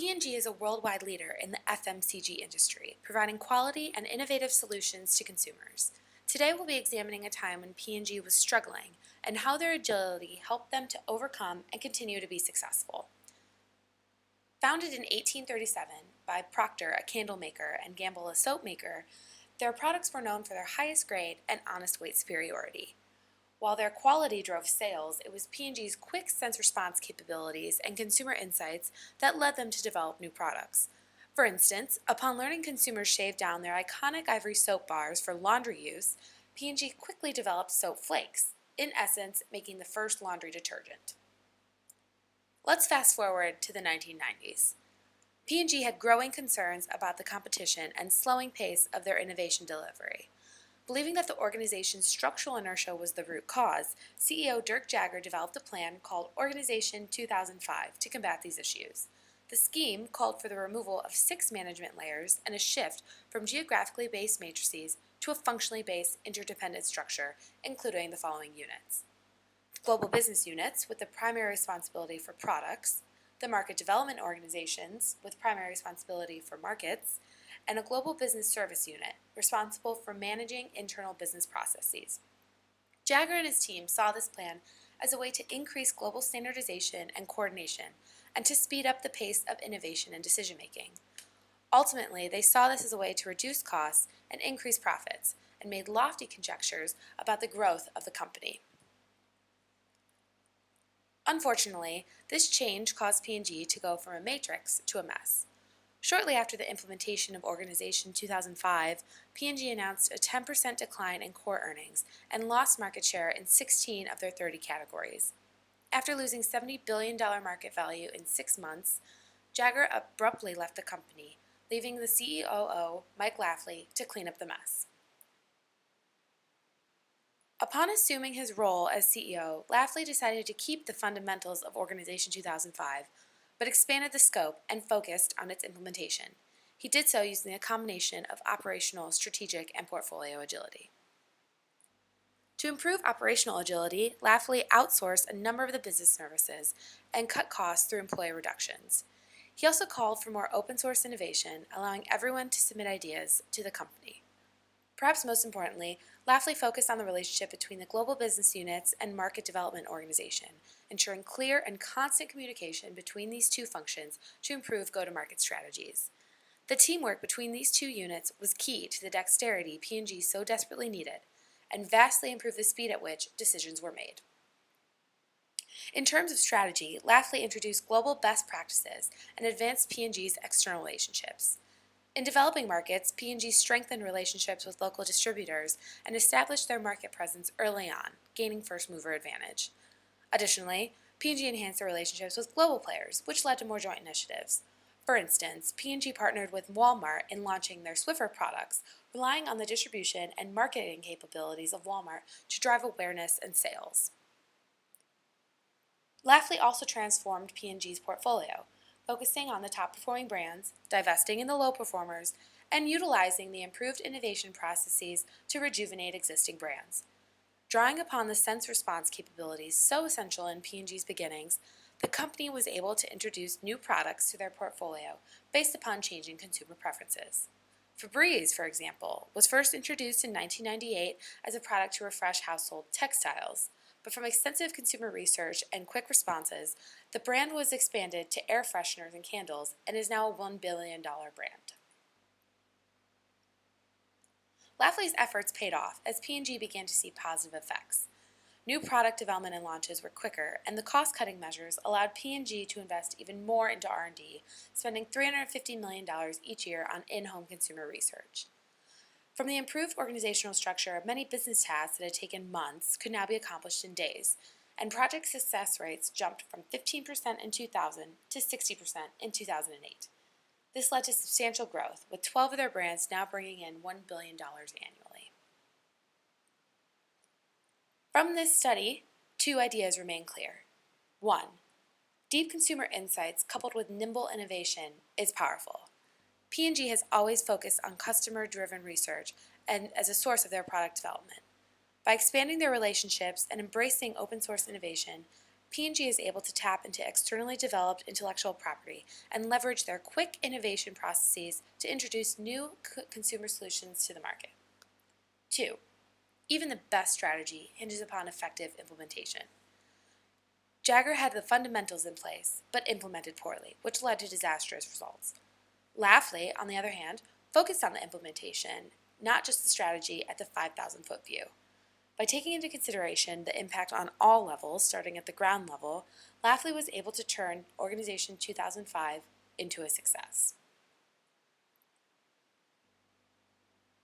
P&G is a worldwide leader in the FMCG industry, providing quality and innovative solutions to consumers. Today we'll be examining a time when P&G was struggling and how their agility helped them to overcome and continue to be successful. Founded in 1837 by Procter, a candle maker, and Gamble, a soap maker, their products were known for their highest grade and honest weight superiority. While their quality drove sales, it was P&G's quick sense response capabilities and consumer insights that led them to develop new products. For instance, upon learning consumers shaved down their iconic ivory soap bars for laundry use, P&G quickly developed soap flakes, in essence making the first laundry detergent. Let's fast forward to the 1990s. P&G had growing concerns about the competition and slowing pace of their innovation delivery. Believing that the organization's structural inertia was the root cause, CEO Dirk Jagger developed a plan called Organization 2005 to combat these issues. The scheme called for the removal of 6 management layers and a shift from geographically based matrices to a functionally based interdependent structure, including the following units: global business units with the primary responsibility for products, the market development organizations with primary responsibility for markets, and a global business service unit responsible for managing internal business processes. Jagger and his team saw this plan as a way to increase global standardization and coordination and to speed up the pace of innovation and decision-making. Ultimately, they saw this as a way to reduce costs and increase profits, and made lofty conjectures about the growth of the company. Unfortunately, this change caused P&G to go from a matrix to a mess. Shortly after the implementation of Organization 2005, P&G announced a 10% decline in core earnings and lost market share in 16 of their 30 categories. After losing $70 billion market value in 6 months, Jagger abruptly left the company, leaving the COO, Mike Lafley, to clean up the mess. Upon assuming his role as CEO, Lafley decided to keep the fundamentals of Organization 2005, but expanded the scope and focused on its implementation. He did so using a combination of operational, strategic, and portfolio agility. To improve operational agility, Lafley outsourced a number of the business services and cut costs through employee reductions. He also called for more open-source innovation, allowing everyone to submit ideas to the company. Perhaps most importantly, Lafley focused on the relationship between the global business units and market development organization, ensuring clear and constant communication between these two functions to improve go-to-market strategies. The teamwork between these two units was key to the dexterity P&G so desperately needed, and vastly improved the speed at which decisions were made. In terms of strategy, Lafley introduced global best practices and advanced P&G's external relationships. In developing markets, P&G strengthened relationships with local distributors and established their market presence early on, gaining first-mover advantage. Additionally, P&G enhanced their relationships with global players, which led to more joint initiatives. For instance, P&G partnered with Walmart in launching their Swiffer products, relying on the distribution and marketing capabilities of Walmart to drive awareness and sales. Lafley also transformed P&G's portfolio, focusing on the top-performing brands, divesting in the low performers, and utilizing the improved innovation processes to rejuvenate existing brands. Drawing upon the sense-response capabilities so essential in P&G's beginnings, the company was able to introduce new products to their portfolio based upon changing consumer preferences. Febreze, for example, was first introduced in 1998 as a product to refresh household textiles, but from extensive consumer research and quick responses, the brand was expanded to air fresheners and candles and is now a $1 billion brand. Lafley's efforts paid off as P&G began to see positive effects. New product development and launches were quicker, and the cost-cutting measures allowed P&G to invest even more into R&D, spending $350 million each year on in-home consumer research. From the improved organizational structure, many business tasks that had taken months could now be accomplished in days, and project success rates jumped from 15% in 2000 to 60% in 2008. This led to substantial growth, with 12 of their brands now bringing in $1 billion annually. From this study, 2 ideas remain clear. 1. Deep consumer insights coupled with nimble innovation is powerful. P&G has always focused on customer-driven research and as a source of their product development. By expanding their relationships and embracing open-source innovation, P&G is able to tap into externally developed intellectual property and leverage their quick innovation processes to introduce new consumer solutions to the market. 2. Even the best strategy hinges upon effective implementation. Jagger had the fundamentals in place, but implemented poorly, which led to disastrous results. Lafley, on the other hand, focused on the implementation, not just the strategy at the 5,000-foot view. By taking into consideration the impact on all levels, starting at the ground level, Lafley was able to turn Organization 2005 into a success.